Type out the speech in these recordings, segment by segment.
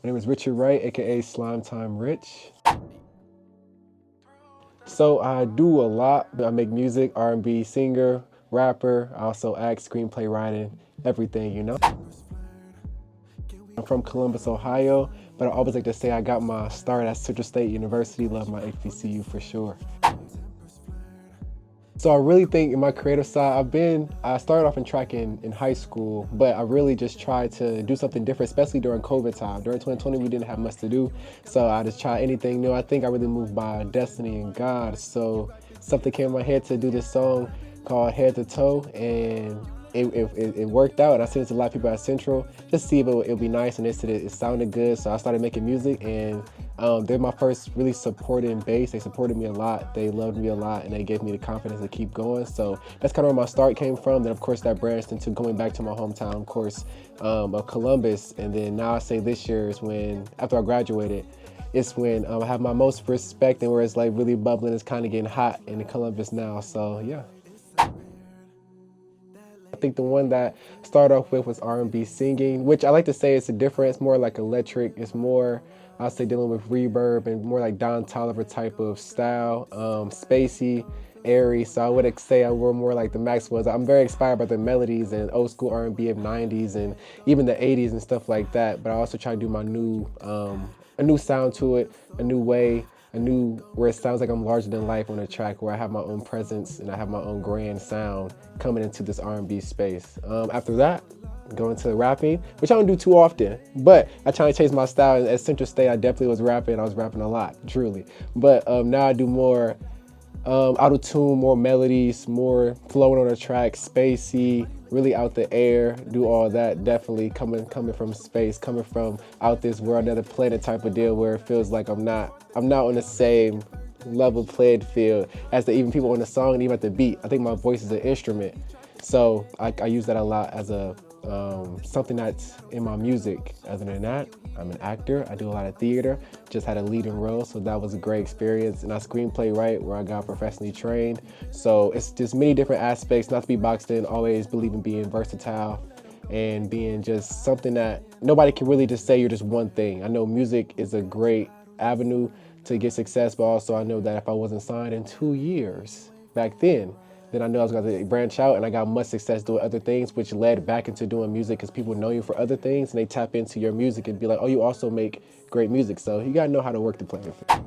My name is Richard Wright, aka Slime Time Rich. So I do a lot. I make music, R&B singer, rapper. I also act, screenplay writing, everything, you know. I'm from Columbus, Ohio, but I always like to say I got my start at Central State University. Love my HBCU for sure. So I really think in my creative side, I started off in track in high school, but I really just tried to do something different, especially during COVID time. During 2020, we didn't have much to do. So I just tried anything new. I think I really moved by destiny and God. So something came in my head to do this song called Head to Toe, and it worked out. I sent it to a lot of people at Central just to see if it would be nice, and they said it sounded good. So I started making music, and they're my first really supporting base. They supported me a lot. They loved me a lot, and they gave me the confidence to keep going. So that's kind of where my start came from. Then, of course, that branched into going back to my hometown, of course, of Columbus. And then now I say this year is when, after I graduated, it's when I have my most respect and where it's like really bubbling. It's kind of getting hot in Columbus now. So yeah. I think the one that started off with was R&B singing, which I like to say it's a different, it's more like electric. It's more, I'll say, dealing with reverb and more like Don Toliver type of style, spacey, airy. So I would say I were more like the Maxwell's. I'm very inspired by the melodies and old school R&B of 90s and even the 80s and stuff like that. But I also try to do my a new sound to it, a new way, a new where it sounds like I'm larger than life on a track, where I have my own presence and I have my own grand sound coming into this R&B space. After that, go into rapping, which I don't do too often, but I try to change my style. At Central State, I definitely was rapping. I was rapping a lot, truly. But now I do more auto-tune, more melodies, more flowing on the track, spacey, really out the air, do all that. Definitely coming from space, coming from out this world, another planet type of deal, where it feels like I'm not on the same level playing field as the even people on the song and even at the beat. I think my voice is an instrument, so I use that a lot as a something that's in my music. Other than that, I'm an actor. I do a lot of theater. Just had a leading role, so that was a great experience. And I screenplay write, where I got professionally trained. So it's just many different aspects, not to be boxed in. Always believe in being versatile and being just something that nobody can really just say you're just one thing. I know music is a great avenue to get success, but also I know that if I wasn't signed in 2 years back then I knew I was going to branch out, and I got much success doing other things, which led back into doing music because people know you for other things and they tap into your music and be like, oh, you also make great music. So you got to know how to work the playing field.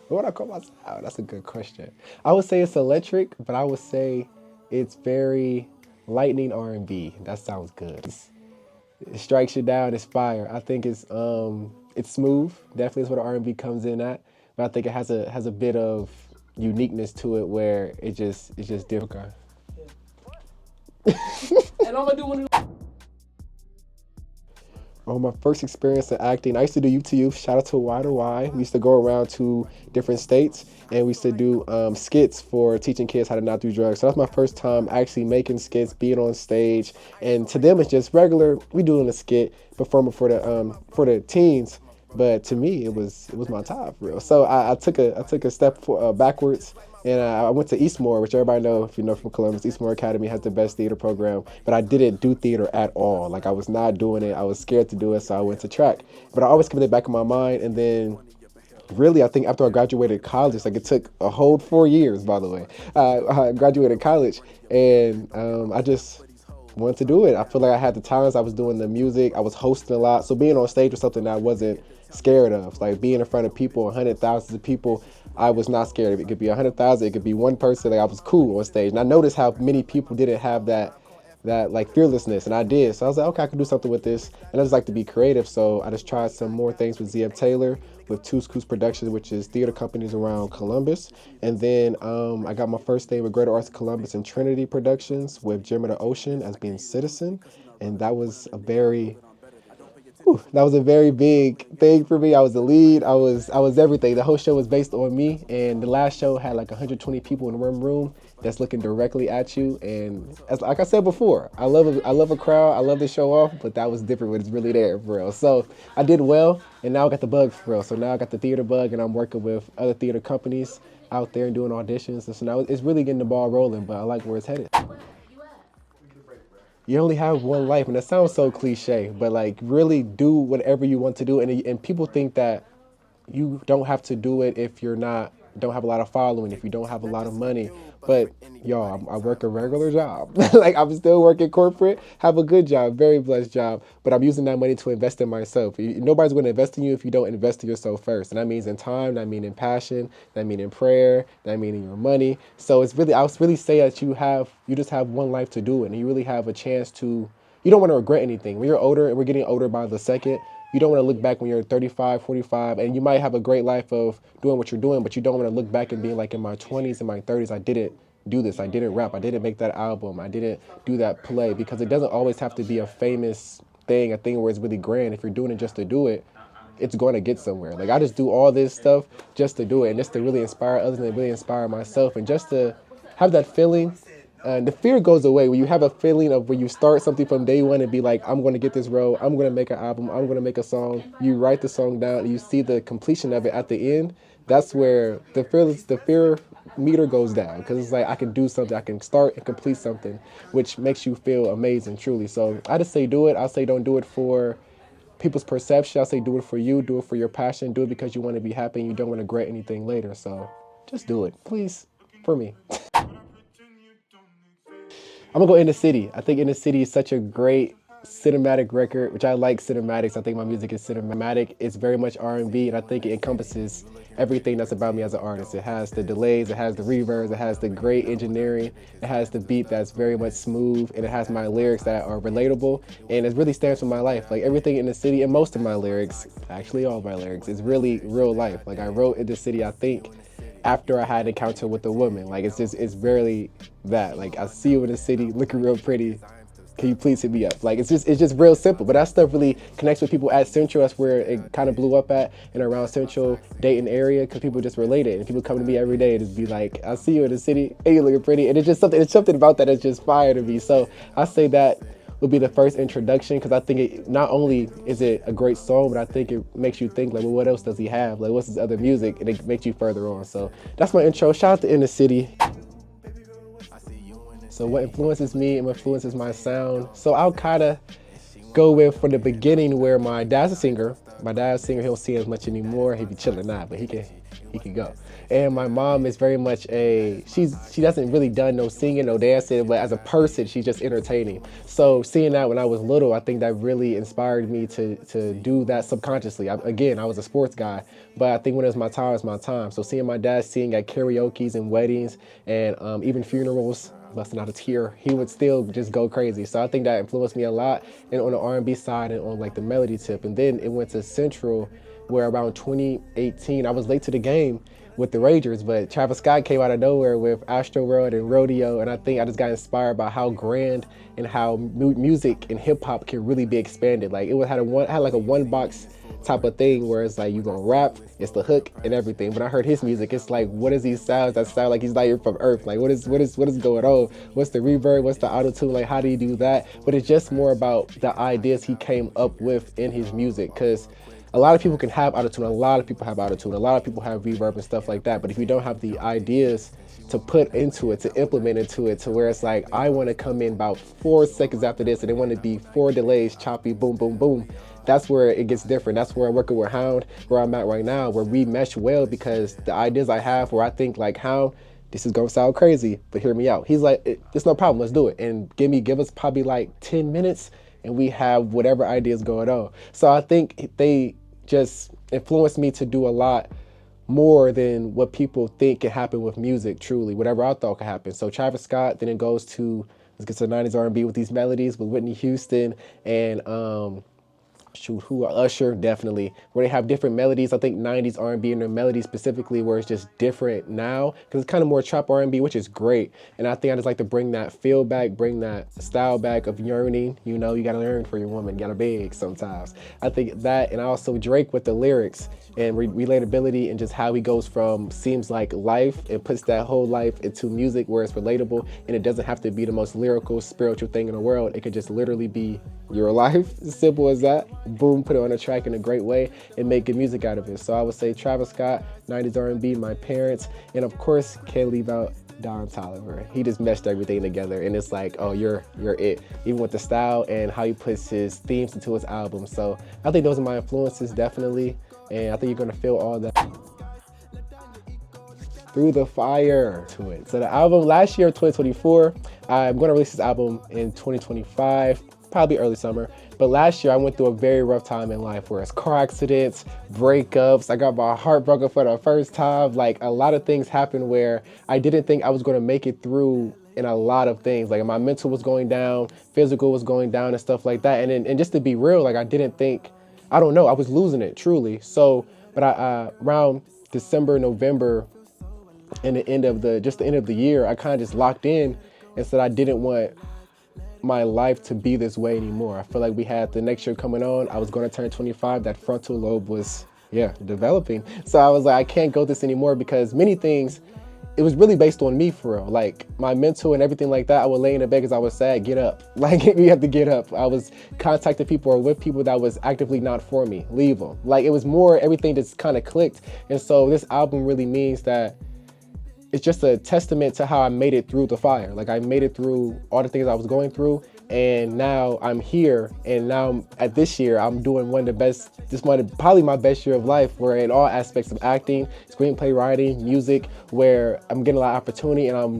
What would I call myself? Oh, that's a good question. I would say it's electric, but I would say it's very lightning R&B. That sounds good. It strikes you down, it's fire. I think it's smooth. Definitely is what R&B comes in at. But I think it has a bit of uniqueness to it where it's just different. Okay. And I'm gonna do one. Oh, my first experience in acting, I used to do Youth to Youth. Shout out to Y to Y. We used to go around to different states, and we used to do skits for teaching kids how to not do drugs. So that's my first time actually making skits, being on stage. And to them, it's just regular. We doing a skit, performing for the teens. But to me, it was my time for real. So I took a step backwards, and I went to Eastmore, which everybody know, if you know from Columbus. Eastmore Academy has the best theater program, but I didn't do theater at all. Like, I was not doing it. I was scared to do it, so I went to track. But I always kept it back in my mind, and then really, I think after I graduated college, like, it took a whole 4 years, by the way. I graduated college, and I just wanted to do it. I feel like I had the talents. I was doing the music. I was hosting a lot. So being on stage was something that I wasn't scared of. Like, being in front of people, hundred thousands of people, I was not scared of it. It could be 100,000. It could be one person. Like, I was cool on stage. And I noticed how many people didn't have that like fearlessness, and I did. So I was like, okay, I can do something with this. And I just like to be creative. So I just tried some more things with ZF Taylor, with Two Scoops Productions, which is theater companies around Columbus. And then I got my first thing with Greater Arts of Columbus and Trinity Productions with Jim of the Ocean as being Citizen. And that was a very big thing for me. I was the lead. I was everything. The whole show was based on me, and the last show had like 120 people in one room that's looking directly at you. And like I said before, I love a crowd. I love to show off, but that was different when it's really there for real. So I did well, and now I got the bug for real. So now I got the theater bug, and I'm working with other theater companies out there and doing auditions. And so now it's really getting the ball rolling. But I like where it's headed. You only have one life, and that sounds so cliche, but like really do whatever you want to do. And people think that you don't have to do it if you're not don't have a lot of following, if you don't have a lot of money. But y'all, I work a regular job. Like I'm still working corporate, have a good job, very blessed job, but I'm using that money to invest in myself. Nobody's going to invest in you if you don't invest in yourself first. And that means in time, that means in passion, that means in prayer, that means in your money. So it's really, I would really say that you just have one life to do it, and you really have a chance to, you don't want to regret anything. When you're older, and we're getting older by the second, you don't want to look back when you're 35, 45, and you might have a great life of doing what you're doing, but you don't want to look back and being like, in my 20s and my 30s, I didn't do this. I didn't rap. I didn't make that album. I didn't do that play, because it doesn't always have to be a famous thing, a thing where it's really grand. If you're doing it just to do it, it's going to get somewhere. Like I just do all this stuff just to do it, and just to really inspire others and really inspire myself, and just to have that feeling. The fear goes away when you have a feeling of when you start something from day one and be like, I'm going to get this role, I'm going to make an album, I'm going to make a song. You write the song down, and you see the completion of it at the end. That's where the fear meter goes down, because it's like I can do something, I can start and complete something, which makes you feel amazing, truly. So I just say do it. I say don't do it for people's perception. I say do it for you, do it for your passion, do it because you want to be happy and you don't want to regret anything later. So just do it, please, for me. I'm gonna go In the City. I think In the City is such a great cinematic record, which I like cinematics. I think my music is cinematic. It's very much R&B, and I think it encompasses everything that's about me as an artist. It has the delays, it has the reverbs, it has the great engineering, it has the beat that's very much smooth, and it has my lyrics that are relatable, and it really stands for my life. Like everything In the City, and most of my lyrics, actually all my lyrics, is really real life. Like I wrote In the City, I think, after I had an encounter with a woman. Like it's barely that. Like I see you in the city looking real pretty. Can you please hit me up? Like it's just real simple. But that stuff really connects with people at Central. That's where it kind of blew up at, and around Central Dayton area, because people just relate it, and people come to me every day and just be like, I see you in the city, hey, you looking pretty, and it's something about that that's just fire to me. So I say that would be the first introduction, because I think it not only is it a great song, but I think it makes you think like, well, what else does he have? Like, what's his other music? And it makes you further on. So that's my intro. Shout out to In the City. So what influences me and what influences my sound? So I'll kind of go with from the beginning, where my dad's a singer. My dad's a singer. He don't sing as much anymore. He be chilling now, but he can go. And my mom is very much she doesn't really done no singing, no dancing, but as a person, she's just entertaining. So seeing that when I was little, I think that really inspired me to do that subconsciously. I was a sports guy, but I think when it's my time, it's my time. So seeing my dad sing at karaoke's and weddings, and even funerals, busting out a tear, he would still just go crazy. So I think that influenced me a lot, and on the R&B side and on like the melody tip. And then it went to Central, where around 2018, I was late to the game with the Ragers, but Travis Scott came out of nowhere with Astroworld and Rodeo, and I think I just got inspired by how grand and how music and hip hop can really be expanded. Like had like a one box type of thing, where it's like you gonna rap, it's the hook and everything. When I heard his music, it's like, what is these sounds that sound like he's not even from Earth? Like what is going on? What's the reverb? What's the auto tune? Like how do you do that? But it's just more about the ideas he came up with in his music, because a lot of people can have autotune, a lot of people have autotune, a lot of people have reverb and stuff like that, but if you don't have the ideas to put into it, to implement into it, to where it's like, I want to come in about 4 seconds after this, and they want to be 4 delays, choppy, boom, boom, boom. That's where it gets different. That's where I'm working with Hound, where I'm at right now, where we mesh well, because the ideas I have, where I think like, Hound, this is gonna sound crazy, but hear me out. He's like, it's no problem, let's do it. And give us probably like 10 minutes, and we have whatever ideas going on. So I think they just influenced me to do a lot more than what people think can happen with music, truly, whatever I thought could happen. So Travis Scott, then it goes to, let's get to 90s R&B with these melodies with Whitney Houston and Usher, definitely, where they have different melodies. I think 90s R&B and their melodies specifically, where it's just different now, because it's kind of more trap R&B, which is great. And I think I just like to bring that feel back, bring that style back of yearning. You know, you gotta yearn for your woman, you gotta beg sometimes. I think that, and also Drake with the lyrics and relatability, and just how he goes from seems like life and puts that whole life into music where it's relatable, and it doesn't have to be the most lyrical, spiritual thing in the world. It could just literally be your life, as simple as that. boom, put it on a track in a great way and make good music out of it. So I would say Travis Scott, 90s R&B, my parents, and of course, can't leave out Don Toliver. He just meshed everything together, and it's like, oh, you're it. Even with the style and how he puts his themes into his album. So I think those are my influences, definitely, and I think you're gonna feel all that. Through the Fire to it. So the album last year, 2024, I'm going to release this album in 2025, probably early summer. But last year I went through a very rough time in life where it's car accidents, breakups, I got my heart broken for the first time. Like a lot of things happened where I didn't think I was going to make it through in a lot of things. Like my mental was going down, physical was going down and stuff like that. And just to be real, like I didn't think, I don't know, I was losing it truly. So, but I around December, November, and the end of the year, I kind of just locked in and said I didn't want my life to be this way anymore. I feel like we had the next year coming on. I was going to turn 25. That frontal lobe was, developing. So I was like, I can't go this anymore because many things, it was really based on me for real. Like my mental and everything like that, I would lay in the bed because I was sad, get up. Like you have to get up. I was contacting people or with people that was actively not for me, leave them. Like it was more, everything just kind of clicked. And so this album really means that it's just a testament to how I made it through the fire. Like I made it through all the things I was going through, and now I'm here. And now at this year, I'm doing one of the best, probably my best year of life, where in all aspects of acting, screenplay writing, music, where I'm getting a lot of opportunity, and I'm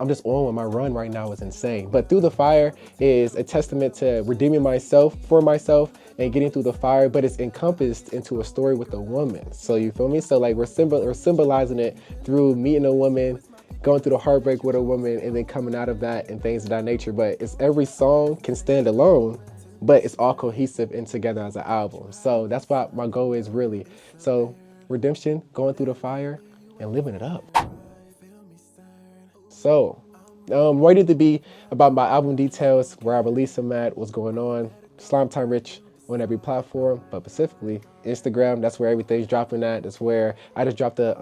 just on with my run right now is insane. But Through the Fire is a testament to redeeming myself for myself and getting through the fire, but it's encompassed into a story with a woman. So you feel me? So like we're symbolizing it through meeting a woman, going through the heartbreak with a woman, and then coming out of that and things of that nature. But it's every song can stand alone, but it's all cohesive and together as an album. So that's what my goal is really. So redemption, going through the fire, and living it up. So, ready to be about my album details, where I release them at, what's going on. Slime Time Rich on every platform, but specifically Instagram. That's where everything's dropping at. That's where I just dropped the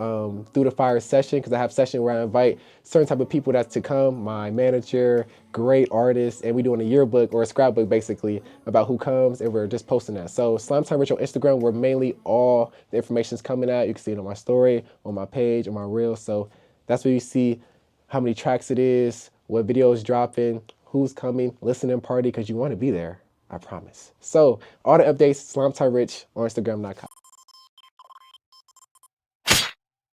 Through the Fire session, because I have a session where I invite certain type of people that's to come, my manager, great artists, and we doing a yearbook or a scrapbook basically about who comes, and we're just posting that. So Slime Time Rich on Instagram, where mainly all the information's coming out. You can see it on my story, on my page, on my reel. So that's where you see how many tracks it is, what video is dropping, who's coming, listening party, because you want to be there. I promise. So all the updates, Slime Time Rich on Instagram.com.